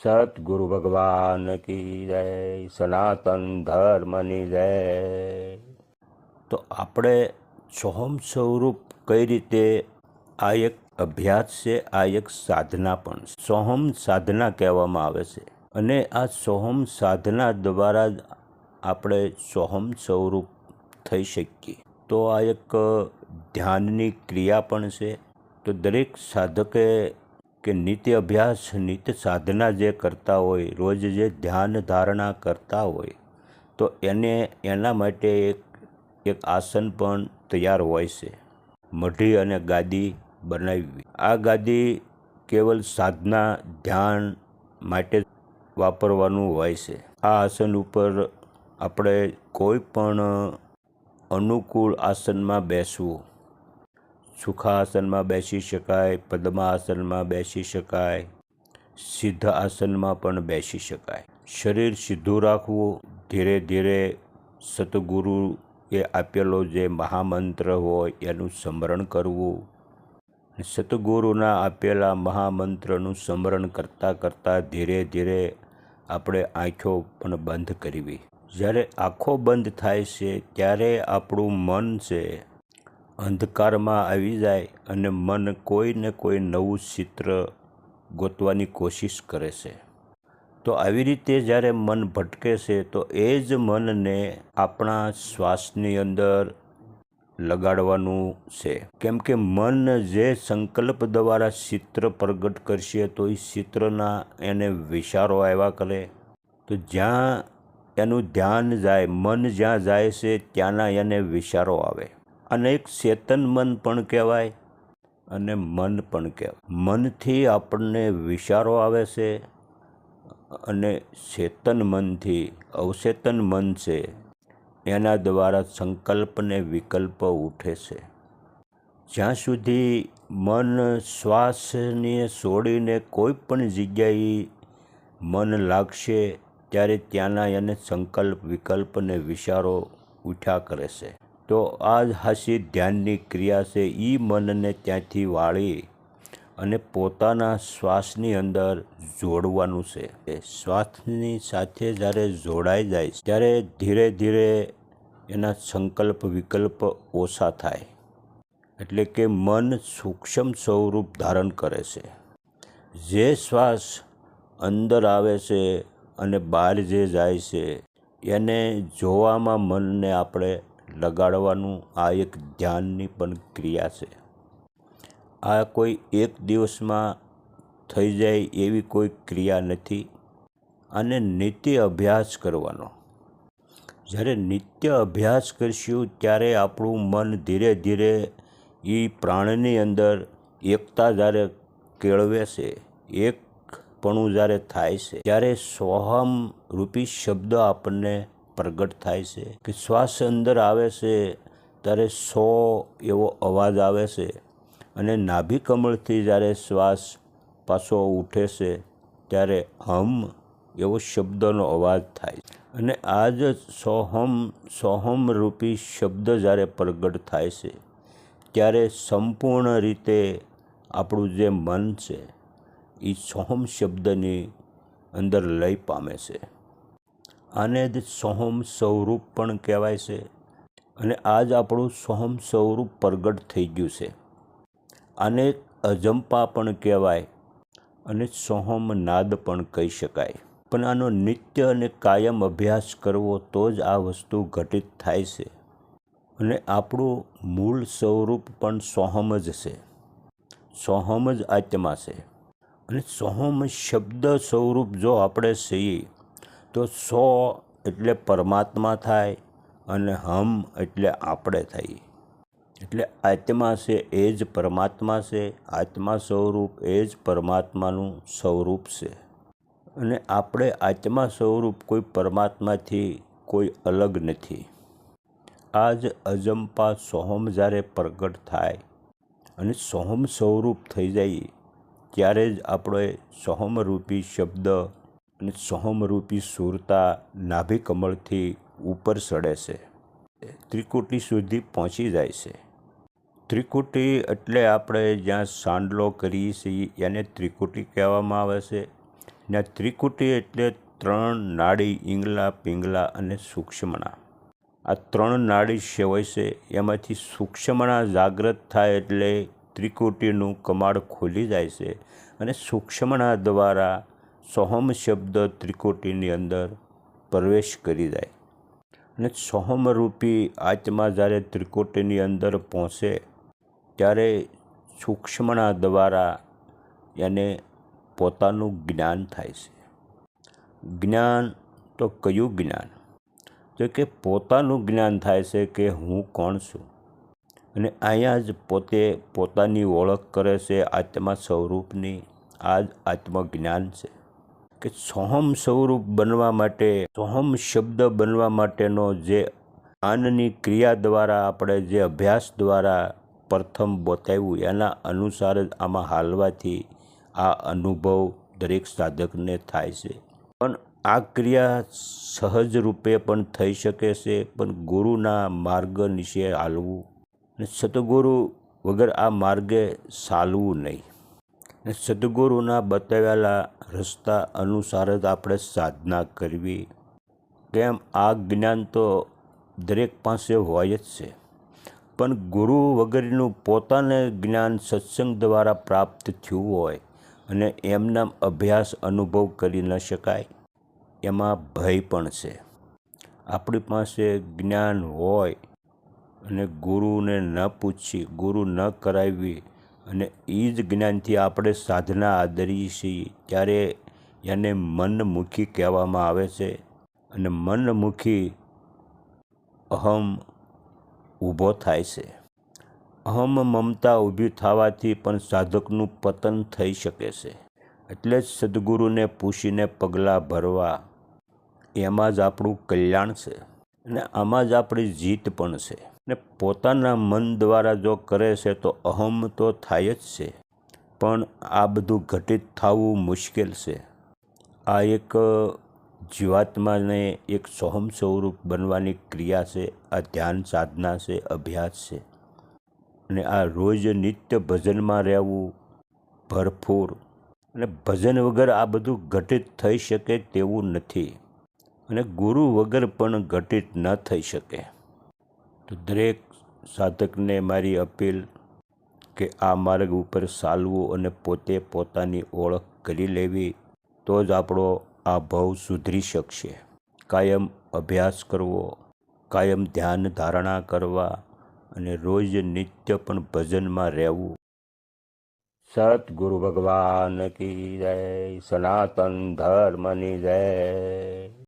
સતગુરુ ભગવાન કી જય, સનાતન ધર્મની જય। તો આપણે સોહમ સ્વરૂપ કઈ રીતે, આ એક અભ્યાસ છે, આ એક સાધના પણ છે। સોહમ સાધના કહેવામાં આવે છે અને આ સોહમ સાધના દ્વારા જ આપણે સોહમ સ્વરૂપ થઈ શકીએ। તો આ એક ધ્યાનની ક્રિયા પણ છે। તો દરેક સાધકે કે નિત્ય અભ્યાસ, નિત્ય સાધના જે કરતા હોય, રોજ જે ધ્યાન ધારણા કરતા હોય, તો એના માટે એક આસન પણ તૈયાર હોય છે, મઢી અને ગાદી બનાવવી। આ ગાદી કેવલ સાધના ધ્યાન માટે વાપરવાનું હોય છે। આ આસન ઉપર આપણે કોઈ પણ અનુકૂળ આસનમાં બેસવું। સુખાસનમાં બેસી શકાય, પદ્માસનમાં બેસી શકાય, સિદ્ધ આસનમાં પણ બેસી શકાય। શરીર સીધું રાખવું, ધીરે ધીરે સતગુરુએ આપેલો જે મહામંત્ર હોય એનું સ્મરણ કરવું। સતગુરુના આપેલા મહામંત્રનું સ્મરણ કરતાં કરતાં ધીરે ધીરે આપણે આંખો પણ બંધ કરવી। જ્યારે આંખો બંધ થાય છે ત્યારે આપણું મન છે અંધકારમાં આવી જાય અને મન કોઈ ને કોઈ નવું ચિત્ર ગોતવાની કોશિશ કરે છે। તો આવી રીતે જ્યારે મન ભટકે છે તો એ જ મનને આપણા શ્વાસની અંદર લગાડવાનું છે। કેમ કે મન જે સંકલ્પ દ્વારા ચિત્ર પ્રગટ કરશે તો એ ચિત્રના એને વિચારો આવ્યા કરે। તો જ્યાં એનું ધ્યાન જાય, મન જ્યાં જાય છે ત્યાંના એને વિચારો આવે। અને એક ચેતન મન પણ કહેવાય અને મન પણ કહેવાય। મનથી આપણને વિચારો આવે છે અને ચેતન મનથી અવચેતન મન છે એના દ્વારા સંકલ્પ ને વિકલ્પ ઉઠે છે। જ્યાં સુધી મન શ્વાસને છોડીને કોઈ પણ જગ્યાએ મન લાગશે ત્યારે ત્યાંના એને સંકલ્પ વિકલ્પ ને વિચારો ઉઠ્યા કરે છે। તો આ જ હાસી ધ્યાનની ક્રિયા છે। એ મનને ત્યાંથી વાળી અને પોતાના શ્વાસની અંદર જોડવાનું છે। શ્વાસની સાથે જ્યારે જોડાઈ જાય ત્યારે ધીરે ધીરે એના સંકલ્પ વિકલ્પ ઓછા થાય, એટલે કે મન સૂક્ષ્મ સ્વરૂપ ધારણ કરે છે। જે શ્વાસ અંદર આવે છે અને બહાર જે જાય છે એને જોવામાં મનને આપણે લગાડવાનું। આ એક ધ્યાનની પણ ક્રિયા છે। આ કોઈ એક દિવસમાં થઈ જાય એવી કોઈ ક્રિયા નથી। આને નિત્ય અભ્યાસ કરવાનો। જ્યારે નિત્ય અભ્યાસ કરશું ત્યારે આપણું મન ધીરે ધીરે એ પ્રાણની અંદર એકતા જ્યારે કેળવે છે, એકપણું જ્યારે થાય છે ત્યારે સોહમ રૂપી શબ્દ આપણને પ્રગટ થાય છે કે શ્વાસ અંદર આવે છે ત્યારે સો એવો અવાજ આવે છે અને નાભી કમળથી જ્યારે શ્વાસ પાછો ઉઠે છે ત્યારે હમ એવો શબ્દનો અવાજ થાય અને આ જ સોહમ રૂપી શબ્દ જ્યારે પ્રગટ થાય છે ત્યારે સંપૂર્ણ રીતે આપણું જે મન છે એ સોહમ શબ્દની અંદર લય પામે છે। આને જ સોહમ સ્વરૂપ પણ કહેવાય છે અને આ જ આપણું સોહમ સ્વરૂપ પ્રગટ થઈ ગયું છે। આને અજંપા પણ કહેવાય અને સોહમ નાદ પણ કહી શકાય। પણ આનો નિત્ય અને કાયમ અભ્યાસ કરવો તો જ આ વસ્તુ ઘટિત થાય છે અને આપણું મૂળ સ્વરૂપ પણ સોહમ જ છે। સોહમ જ આત્મા છે અને સોહમ શબ્દ સ્વરૂપ જો આપણે છીએ તો સો એટલે પરમાત્મા થાય અને હમ એટલે આપણે થઈએ। એટલે આત્મા છે એ જ પરમાત્મા છે, આત્મા સ્વરૂપ એ જ પરમાત્માનું સ્વરૂપ છે અને આપણે આત્મા સ્વરૂપ કોઈ પરમાત્માથી કોઈ અલગ નથી। આ જ અજંપા સોહમ જ્યારે પ્રગટ થાય અને સોહમ સ્વરૂપ થઈ જાય ત્યારે જ આપણે સોહમરૂપી શબ્દ અને સોહમરૂપી સુરતા નાભી કમળથી ઉપર ચડે છે, ત્રિકુટી સુધી પહોંચી જાય છે। ત્રિકુટી એટલે આપણે જ્યાં સાંડલો કરીએ છીએ એને ત્રિકુટી કહેવામાં આવે છે। ને ત્રિકુટી એટલે 3 નાડી, ઈંગલા, પિંગલા અને સૂક્ષ્મણા. આ 3 નાડી સેવાય છે. એમાંથી સૂક્ષ્મણા જાગૃત થાય એટલે ત્રિકુટીનું કમાડ ખુલી જાય છે અને સૂક્ષ્મણા દ્વારા સોહમ શબ્દ ત્રિકુટીની અંદર પ્રવેશ કરી જાય અને સોહમરૂપી આત્મા જ્યારે ત્રિકુટીની અંદર પહોંચે ત્યારે સૂક્ષ્મણા દ્વારા એને પોતાનું જ્ઞાન થાય છે. જ્ઞાન તો કયું જ્ઞાન? તો કે પોતાનું જ્ઞાન થાય છે કે હું કોણ છું. અને અહીંયા જ પોતે પોતાની ઓળખ કરે છે આત્મા સ્વરૂપની. આ જ આત્મજ્ઞાન છે કે સોહમ સ્વરૂપ બનવા માટે, સોહમ શબ્દ બનવા માટેનો જે જ્ઞાનની ક્રિયા દ્વારા આપણે જે અભ્યાસ દ્વારા પ્રથમ બતાવ્યું એના અનુસાર જ આમાં હાલવાથી આ અનુભવ દરેક સાધકને થાય છે. પણ આ ક્રિયા સહજ રૂપે પણ થઈ શકે છે, પણ ગુરુના માર્ગ નીચે હાલવું અને સદગુરુ વગર આ માર્ગે ચાલવું નહીં. ને સદગુરુના બતાવેલા રસ્તા અનુસાર જ આપણે સાધના કરવી. કેમ? આ જ્ઞાન તો દરેક પાસે હોય જ છે, પણ ગુરુ વગરનું પોતાને જ્ઞાન સત્સંગ દ્વારા પ્રાપ્ત થયું હોય અને એમના અભ્યાસ અનુભવ કરી ન શકાય, એમાં ભય પણ છે. આપણી પાસે જ્ઞાન હોય અને ગુરુને ન પૂછી, ગુરુ ન કરાવી અને એ જ જ્ઞાનથી આપણે સાધના આદરીએ છીએ ત્યારે એને મનમુખી કહેવામાં આવે છે. અને મનમુખી અહમ ઊભો થાય છે. અહમ મમતા ઊભી થવાથી પણ સાધકનું પતન થઈ શકે છે. એટલે જ સદગુરુને પૂછીને પગલાં ભરવા, એમાં જ આપણું કલ્યાણ છે અને આમાં જ આપણી જીત પણ છે. ને પોતાના મન દ્વારા જો કરે છે તો અહમ તો થાય જ છે, પણ આ બધું ઘટિત થવું મુશ્કેલ છે. આ એક જીવાત્માને એક સોહમ સ્વરૂપ બનવાની ક્રિયા છે. આ ધ્યાન સાધના છે, અભ્યાસ છે. અને આ રોજ નિત્ય ભજનમાં રહેવું ભરપૂર. અને ભજન વગર આ બધું ઘટિત થઈ શકે તેવું નથી અને ગુરુ વગર પણ ઘટિત ન થઈ શકે. તો દરેક સાધકને મારી અપીલ કે આ માર્ગ ઉપર ચાલવું અને પોતે પોતાની ઓળખ કરી લેવી, તો જ આપણો આ ભવ સુધરી શકશે. કાયમ અભ્યાસ કરવો, કાયમ ધ્યાન ધારણા કરવા અને રોજ નિત્ય પણ ભજનમાં રહેવું. સતગુરુ ભગવાન કી જય. સનાતન ધર્મની જય.